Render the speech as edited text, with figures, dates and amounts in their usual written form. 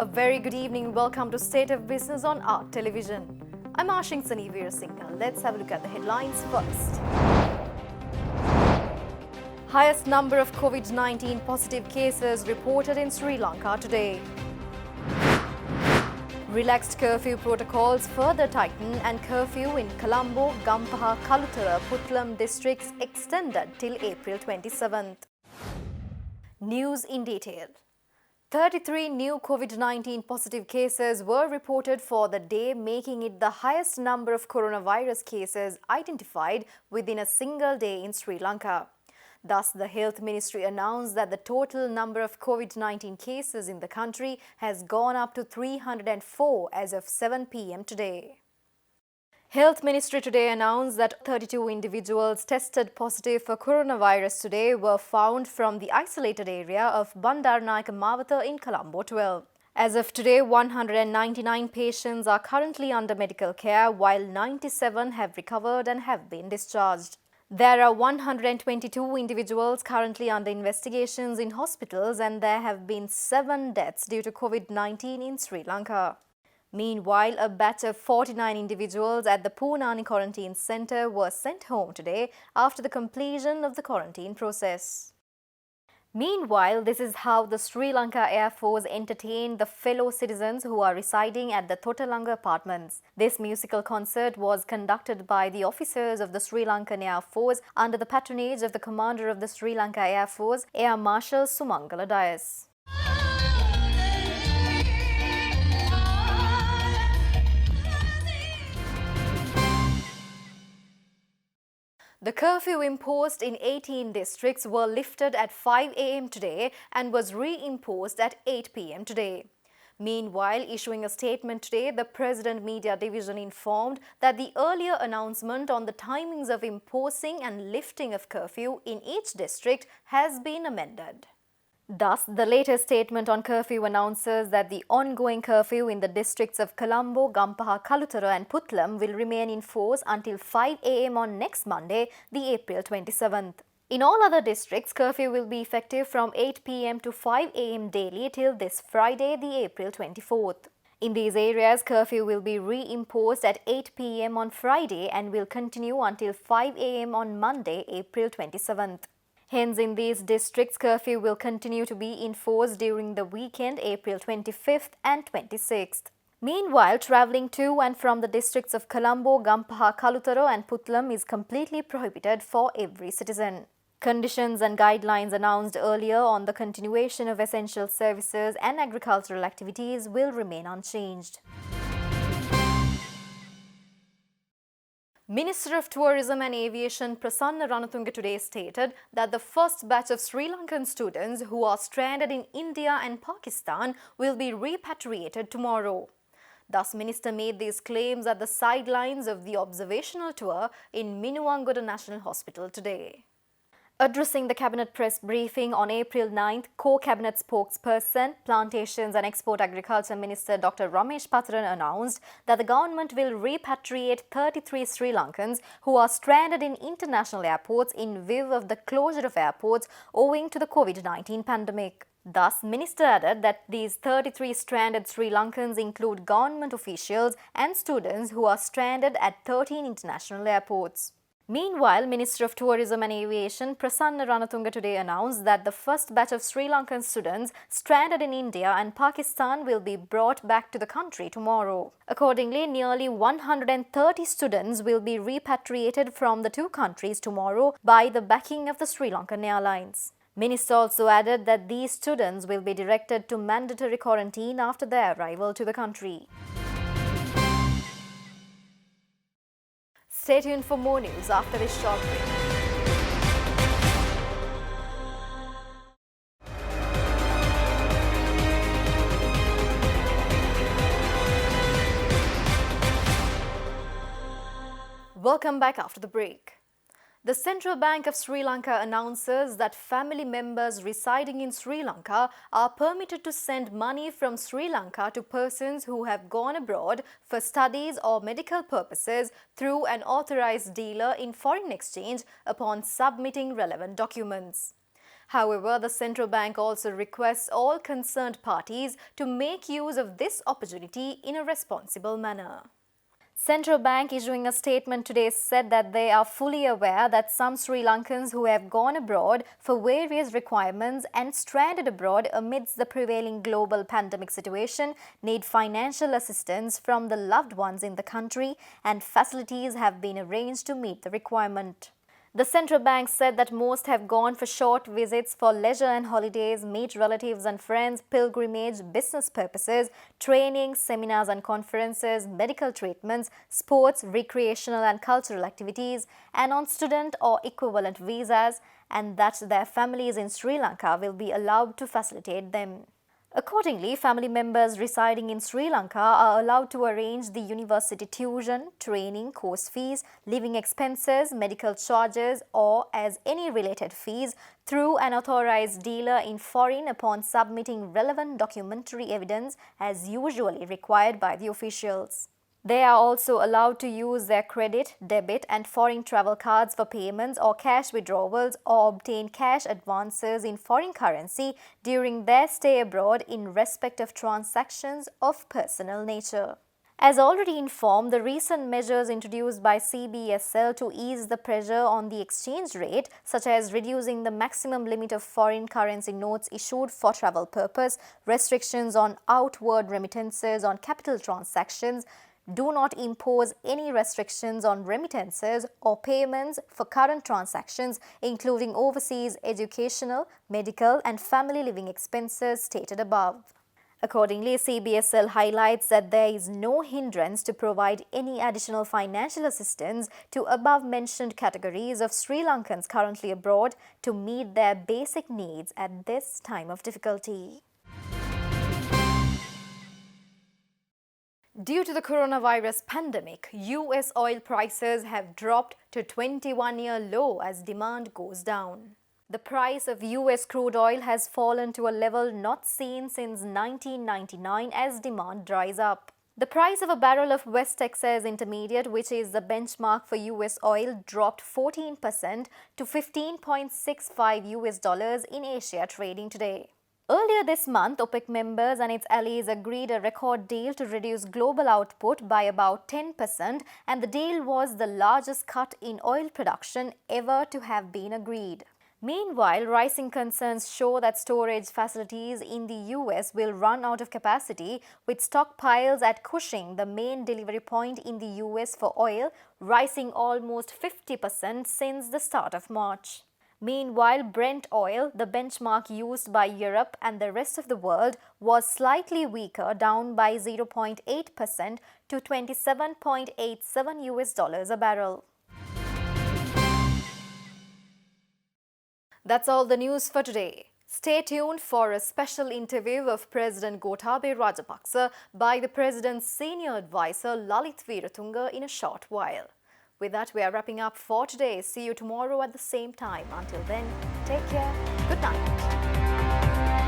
A very good evening. Welcome to State of Business on Art Television. I'm Ashing Sanivir Singh. Let's have a look at the headlines first. Highest number of COVID-19 positive cases reported in Sri Lanka today. Relaxed curfew protocols further tightened and curfew in Colombo, Gampaha, Kalutara, Puttalam districts extended till April 27th. News in detail. 33 new COVID-19 positive cases were reported for the day, making it the highest number of coronavirus cases identified within a single day in Sri Lanka. Thus, the Health Ministry announced that the total number of COVID-19 cases in the country has gone up to 304 as of 7 p.m. today. Health Ministry today announced that 32 individuals tested positive for coronavirus today were found from the isolated area of Bandaranaike Mawatha in Colombo 12. As of today, 199 patients are currently under medical care, while 97 have recovered and have been discharged. There are 122 individuals currently under investigations in hospitals, and there have been 7 deaths due to COVID-19 in Sri Lanka. Meanwhile, a batch of 49 individuals at the Poonani Quarantine Centre were sent home today after the completion of the quarantine process. Meanwhile, this is how the Sri Lanka Air Force entertained the fellow citizens who are residing at the Totalanga apartments. This musical concert was conducted by the officers of the Sri Lankan Air Force under the patronage of the Commander of the Sri Lanka Air Force, Air Marshal Sumangala Dias. The curfew imposed in 18 districts were lifted at 5 a.m. today and was reimposed at 8 p.m. today. Meanwhile, issuing a statement today, the President Media Division informed that the earlier announcement on the timings of imposing and lifting of curfew in each district has been amended. Thus, the latest statement on curfew announces that the ongoing curfew in the districts of Colombo, Gampaha, Kalutara and Puttalam will remain in force until 5 a.m. on next Monday, the April 27th. In all other districts, curfew will be effective from 8 p.m. to 5 a.m. daily till this Friday, the April 24th. In these areas, curfew will be reimposed at 8 p.m. on Friday and will continue until 5 a.m. on Monday, April 27th. Hence, in these districts, curfew will continue to be enforced during the weekend, April 25th and 26th. Meanwhile, travelling to and from the districts of Colombo, Gampaha, Kalutara and Puttalam is completely prohibited for every citizen. Conditions and guidelines announced earlier on the continuation of essential services and agricultural activities will remain unchanged. Minister of Tourism and Aviation Prasanna Ranatunga today stated that the first batch of Sri Lankan students who are stranded in India and Pakistan will be repatriated tomorrow. Thus, Minister made these claims at the sidelines of the observational tour in Minuwangoda National Hospital today. Addressing the Cabinet press briefing on April 9th, Co-Cabinet spokesperson, Plantations and Export Agriculture Minister Dr. Ramesh Patharan announced that the government will repatriate 33 Sri Lankans who are stranded in international airports in view of the closure of airports owing to the COVID-19 pandemic. Thus, Minister added that these 33 stranded Sri Lankans include government officials and students who are stranded at 13 international airports. Meanwhile, Minister of Tourism and Aviation Prasanna Ranatunga today announced that the first batch of Sri Lankan students stranded in India and Pakistan will be brought back to the country tomorrow. Accordingly, nearly 130 students will be repatriated from the two countries tomorrow by the backing of the Sri Lankan Airlines. Minister also added that these students will be directed to mandatory quarantine after their arrival to the country. Stay tuned for more news after this short break. Welcome back after the break. The Central Bank of Sri Lanka announces that family members residing in Sri Lanka are permitted to send money from Sri Lanka to persons who have gone abroad for studies or medical purposes through an authorized dealer in foreign exchange upon submitting relevant documents. However, the central bank also requests all concerned parties to make use of this opportunity in a responsible manner. Central Bank issuing a statement today said that they are fully aware that some Sri Lankans who have gone abroad for various requirements and stranded abroad amidst the prevailing global pandemic situation need financial assistance from the loved ones in the country, and facilities have been arranged to meet the requirement. The central bank said that most have gone for short visits for leisure and holidays, meet relatives and friends, pilgrimage, business purposes, training, seminars and conferences, medical treatments, sports, recreational and cultural activities, and on student or equivalent visas, and that their families in Sri Lanka will be allowed to facilitate them. Accordingly, family members residing in Sri Lanka are allowed to arrange the university tuition, training, course fees, living expenses, medical charges, or as any related fees through an authorized dealer in foreign upon submitting relevant documentary evidence as usually required by the officials. They are also allowed to use their credit, debit and foreign travel cards for payments or cash withdrawals or obtain cash advances in foreign currency during their stay abroad in respect of transactions of personal nature. As already informed, the recent measures introduced by CBSL to ease the pressure on the exchange rate, such as reducing the maximum limit of foreign currency notes issued for travel purpose, restrictions on outward remittances on capital transactions, do not impose any restrictions on remittances or payments for current transactions, including overseas educational, medical and family living expenses stated above. Accordingly, CBSL highlights that there is no hindrance to provide any additional financial assistance to above-mentioned categories of Sri Lankans currently abroad to meet their basic needs at this time of difficulty. Due to the coronavirus pandemic, US oil prices have dropped to 21-year low as demand goes down. The price of US crude oil has fallen to a level not seen since 1999 as demand dries up. The price of a barrel of West Texas Intermediate, which is the benchmark for US oil, dropped 14% to $15.65 in Asia trading today. Earlier this month, OPEC members and its allies agreed a record deal to reduce global output by about 10%, and the deal was the largest cut in oil production ever to have been agreed. Meanwhile, rising concerns show that storage facilities in the US will run out of capacity, with stockpiles at Cushing, the main delivery point in the US for oil, rising almost 50% since the start of March. Meanwhile, Brent oil, the benchmark used by Europe and the rest of the world, was slightly weaker, down by 0.8% to $27.87 a barrel. That's all the news for today. Stay tuned for a special interview of President Gotabaya Rajapaksa by the President's senior advisor Lalit Veeratunga in a short while. With that, we are wrapping up for today. See you tomorrow at the same time. Until then, take care. Good night.